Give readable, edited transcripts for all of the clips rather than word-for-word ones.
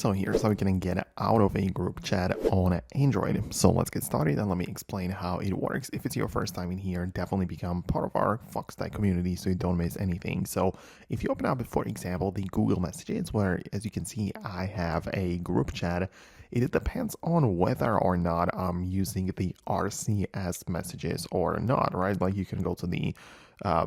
So here's how you can get out of a group chat on Android. So let's get started and let me explain how it works. If it's your first time in here, definitely become part of our Foxtecc community so you don't miss anything. So if you open up, for example, the Google Messages, where as you can see, I have a group chat, it depends on whether or not I'm using the RCS messages or not, right? Like you can go to the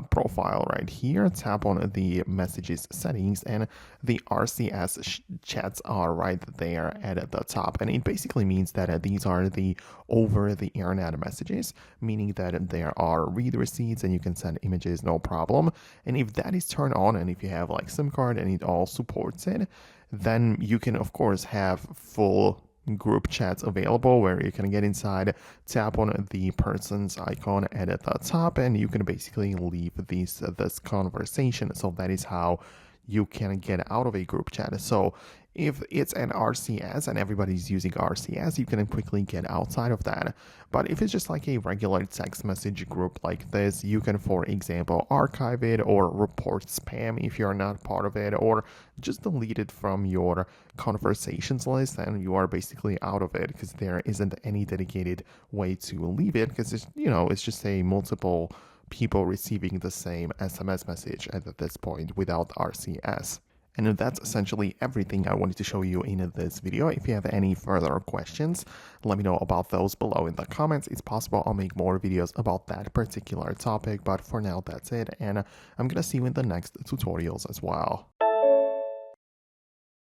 profile right here, tap on the messages settings, and the RCS chats are right there at the top. And it basically means that these are the over the internet messages, meaning that there are read receipts and you can send images no problem. And if that is turned on, and if you have like SIM card and it all supports it, then you can of course have full group chats available where you can get inside, tap on the person's icon at the top, and you can basically leave this conversation. So that is how you can get out of a group chat. So if it's an RCS and everybody's using RCS, you can quickly get outside of that. But if it's just like a regular text message group like this, you can, for example, archive it or report spam if you're not part of it, or just delete it from your conversations list, and you are basically out of it because there isn't any dedicated way to leave it, because it's just a multiple people receiving the same SMS message at this point without RCS. And that's essentially everything I wanted to show you in this video. If you have any further questions, let me know about those below in the comments. It's possible I'll make more videos about that particular topic, but for now that's it, and I'm gonna see you in the next tutorials as well.